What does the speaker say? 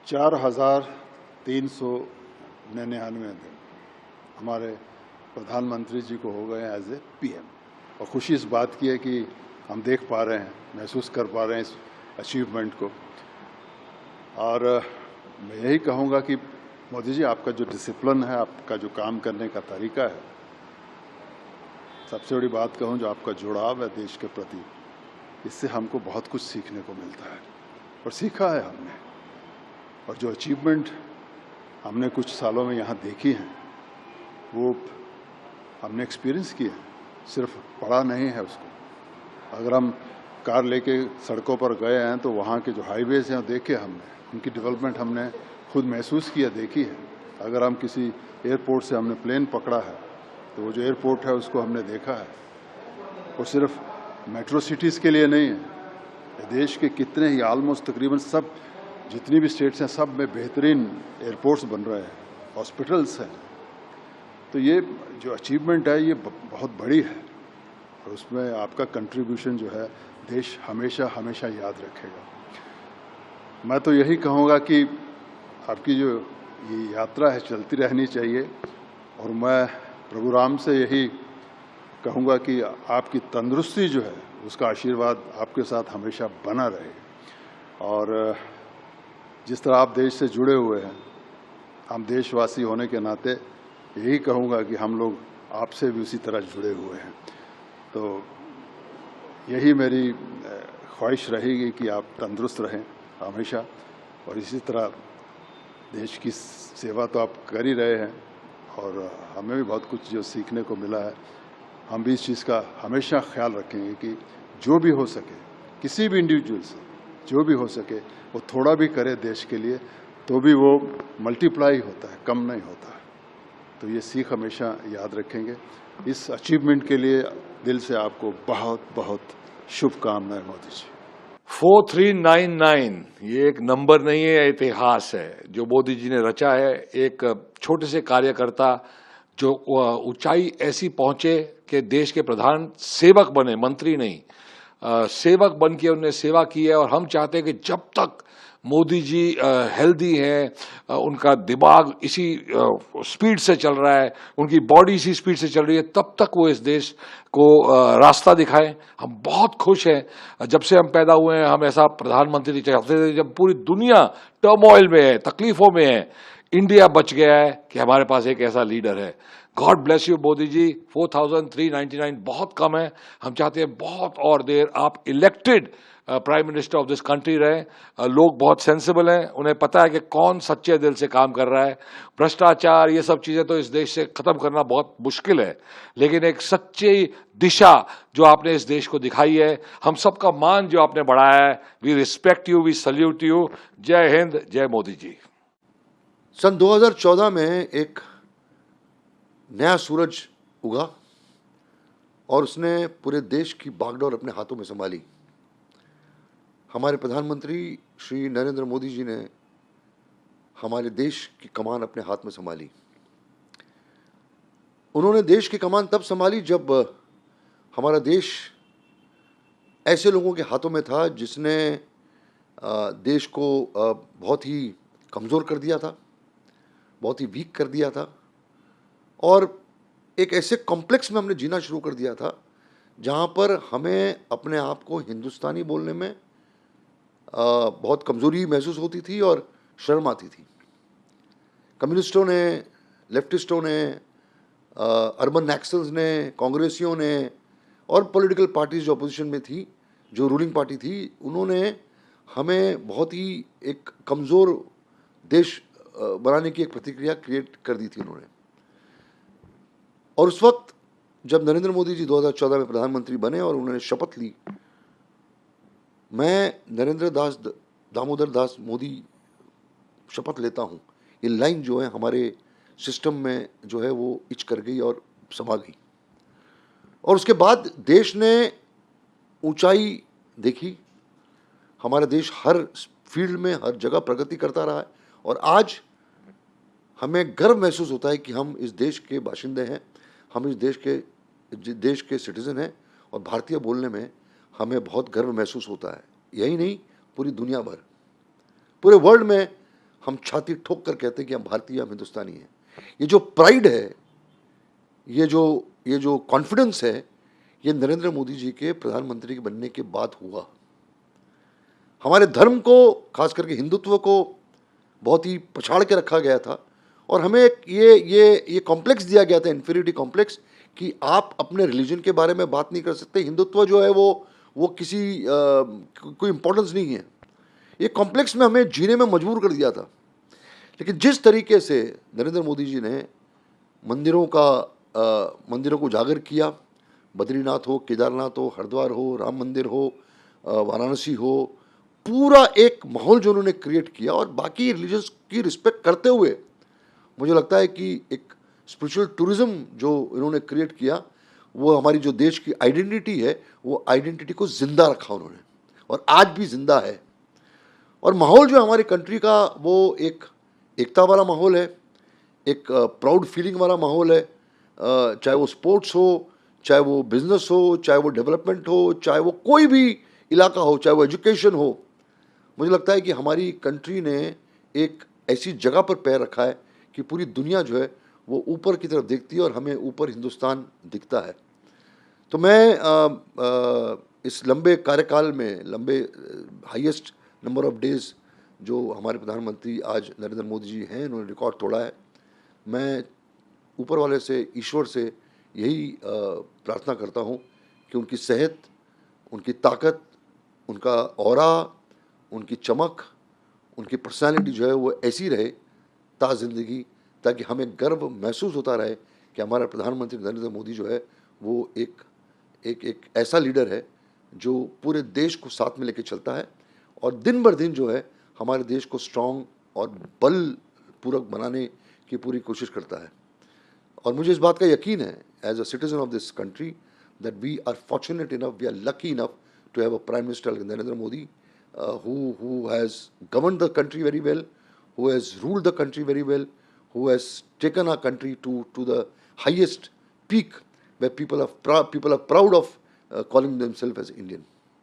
4,399 दिन हमारे प्रधानमंत्री जी को हो गए एज ए पीएम। और खुशी इस बात की है कि हम देख पा रहे हैं, महसूस कर पा रहे हैं इस अचीवमेंट को। और मैं यही कहूँगा कि मोदी जी, आपका जो डिसिप्लिन है, आपका जो काम करने का तरीका है, सबसे बड़ी बात कहूँ जो आपका जुड़ाव है देश के प्रति, इससे हमको बहुत कुछ सीखने को मिलता है और सीखा है हमने। और जो अचीवमेंट हमने कुछ सालों में यहाँ देखी हैं, वो हमने एक्सपीरियंस किए हैं, सिर्फ पढ़ा नहीं है उसको। अगर हम कार लेके सड़कों पर गए हैं तो वहाँ के जो हाईवेज हैं देखे हमने, उनकी डेवलपमेंट हमने खुद महसूस किया, देखी है। अगर हम किसी एयरपोर्ट से हमने प्लेन पकड़ा है तो वो जो एयरपोर्ट है उसको हमने देखा है। वो सिर्फ मेट्रो सिटीज़ के लिए नहीं है, देश के कितने ही ऑलमोस्ट तकरीबन सब जितनी भी स्टेट्स हैं, सब में बेहतरीन एयरपोर्ट्स बन रहे हैं, हॉस्पिटल्स हैं। तो ये जो अचीवमेंट है ये बहुत बड़ी है और उसमें आपका कंट्रीब्यूशन जो है देश हमेशा हमेशा याद रखेगा। मैं तो यही कहूँगा कि आपकी जो ये यात्रा है चलती रहनी चाहिए और मैं प्रभु राम से यही कहूँगा कि आपकी तंदुरुस्ती जो है उसका आशीर्वाद आपके साथ हमेशा बना रहे। और जिस तरह आप देश से जुड़े हुए हैं, हम देशवासी होने के नाते यही कहूँगा कि हम लोग आपसे भी उसी तरह जुड़े हुए हैं। तो यही मेरी ख्वाहिश रहेगी कि आप तंदुरुस्त रहें हमेशा, और इसी तरह देश की सेवा तो आप कर ही रहे हैं और हमें भी बहुत कुछ जो सीखने को मिला है। हम भी इस चीज़ का हमेशा ख्याल रखेंगे कि जो भी हो सके, किसी भी इंडिविजुअल से जो भी हो सके, वो थोड़ा भी करे देश के लिए तो भी वो मल्टीप्लाई होता है, कम नहीं होता है। तो ये सीख हमेशा याद रखेंगे। इस अचीवमेंट के लिए दिल से आपको बहुत बहुत शुभकामनाएं मोदी जी। 4399 ये एक नंबर नहीं है, इतिहास है जो मोदी जी ने रचा है। एक छोटे से कार्यकर्ता जो ऊंचाई ऐसी पहुंचे कि देश के प्रधान सेवक बने, मंत्री नहीं, सेवक बन के उन्होंने सेवा की है। और हम चाहते हैं कि जब तक मोदी जी हेल्दी हैं, उनका दिमाग इसी स्पीड से चल रहा है, उनकी बॉडी इसी स्पीड से चल रही है, तब तक वो इस देश को रास्ता दिखाएं। हम बहुत खुश हैं, जब से हम पैदा हुए हैं हम ऐसा प्रधानमंत्री चाहते थे। जब पूरी दुनिया टर्मोइल में है, तकलीफों में है, इंडिया बच गया है कि हमारे पास एक ऐसा लीडर है। God bless you Modi ji. 4399 बहुत कम है। हम चाहते हैं बहुत और देर आप elected prime minister of this country रहे। लोग बहुत सेंसिबल हैं, उन्हें पता है कि कौन सच्चे दिल से काम कर रहा है। भ्रष्टाचार ये सब चीजें तो इस देश से खत्म करना बहुत मुश्किल है, लेकिन एक सच्ची दिशा जो आपने इस देश को दिखाई है, हम सबका मान जो आपने बढ़ाया है, we respect you, we salute you. जय हिंद, जय मोदी जी। सन 2014 में एक नया सूरज उगा और उसने पूरे देश की बागडोर अपने हाथों में संभाली। हमारे प्रधानमंत्री श्री नरेंद्र मोदी जी ने हमारे देश की कमान अपने हाथ में संभाली। उन्होंने देश की कमान तब संभाली जब हमारा देश ऐसे लोगों के हाथों में था जिसने देश को बहुत ही कमज़ोर कर दिया था, बहुत ही वीक कर दिया था, और एक ऐसे कॉम्प्लेक्स में हमने जीना शुरू कर दिया था जहाँ पर हमें अपने आप को हिंदुस्तानी बोलने में बहुत कमज़ोरी महसूस होती थी और शर्म आती थी। कम्युनिस्टों ने, लेफ्टिस्टों ने, अर्बन नक्सल्स ने, कांग्रेसियों ने और पॉलिटिकल पार्टीज जो अपोजिशन में थी, जो रूलिंग पार्टी थी, उन्होंने हमें बहुत ही एक कमज़ोर देश बनाने की एक प्रतिक्रिया क्रिएट कर दी थी उन्होंने। और उस वक्त जब नरेंद्र मोदी जी 2014 में प्रधानमंत्री बने और उन्होंने शपथ ली, मैं नरेंद्र दास दामोदर दास मोदी शपथ लेता हूँ, ये लाइन जो है हमारे सिस्टम में जो है वो इच कर गई और समा गई। और उसके बाद देश ने ऊंचाई देखी। हमारा देश हर फील्ड में, हर जगह प्रगति करता रहा है और आज हमें गर्व महसूस होता है कि हम इस देश के बाशिंदे हैं, हम इस देश के सिटीज़न हैं और भारतीय बोलने में हमें बहुत गर्व महसूस होता है। यही नहीं, पूरी दुनिया भर, पूरे वर्ल्ड में हम छाती ठोक कर कहते हैं कि हम भारतीय, हम हिंदुस्तानी हैं। ये जो प्राइड है, ये जो कॉन्फिडेंस है, ये नरेंद्र मोदी जी के प्रधानमंत्री बनने के बाद हुआ। हमारे धर्म को, खास करके हिंदुत्व को बहुत ही पछाड़ के रखा गया था और हमें ये कॉम्प्लेक्स दिया गया था, इन्फीरियरिटी कॉम्प्लेक्स, कि आप अपने रिलीजन के बारे में बात नहीं कर सकते, हिंदुत्व जो है वो किसी कोई इम्पोर्टेंस नहीं है। ये कॉम्प्लेक्स में हमें जीने में मजबूर कर दिया था। लेकिन जिस तरीके से नरेंद्र मोदी जी ने मंदिरों को उजागर किया, बद्रीनाथ हो, केदारनाथ हो, हरिद्वार हो, राम मंदिर हो, वाराणसी हो, पूरा एक माहौल जो उन्होंने क्रिएट किया, और बाकी रिलीजन्स की रिस्पेक्ट करते हुए मुझे लगता है कि एक स्पिरिचुअल टूरिज्म जो इन्होंने क्रिएट किया, वो हमारी जो देश की आइडेंटिटी है, वो आइडेंटिटी को जिंदा रखा उन्होंने, और आज भी जिंदा है। और माहौल जो हमारी कंट्री का, वो एक एकता वाला माहौल है, एक प्राउड फीलिंग वाला माहौल है, चाहे वो स्पोर्ट्स हो, चाहे वो बिजनेस हो, चाहे वो डेवलपमेंट हो, चाहे वो कोई भी इलाका हो, चाहे वो एजुकेशन हो। मुझे लगता है कि हमारी कंट्री ने एक ऐसी जगह पर पैर रखा है कि पूरी दुनिया जो है वो ऊपर की तरफ देखती है और हमें ऊपर हिंदुस्तान दिखता है। तो मैं इस लंबे कार्यकाल में, लंबे हाईएस्ट नंबर ऑफ डेज जो हमारे प्रधानमंत्री आज नरेंद्र मोदी जी हैं, उन्होंने रिकॉर्ड तोड़ा है। मैं ऊपर वाले से, ईश्वर से यही प्रार्थना करता हूँ कि उनकी सेहत, उनकी ताकत, उनका ऑरा, उनकी चमक, उनकी पर्सनालिटी जो है वो ऐसी रहे ता ज़िंदगी, ताकि हमें गर्व महसूस होता रहे कि हमारा प्रधानमंत्री नरेंद्र मोदी जो है वो एक ऐसा लीडर है जो पूरे देश को साथ में लेके चलता है और दिन बर दिन जो है हमारे देश को स्ट्रॉन्ग और बल पूर्वक बनाने की पूरी कोशिश करता है। और मुझे इस बात का यकीन है, as a citizen of this country, that we are fortunate enough, we are lucky enough to have a prime minister like Narendra Modi, who has governed the country very well, who has ruled the country very well, who has taken our country to the highest peak where people are proud of calling themselves as Indian.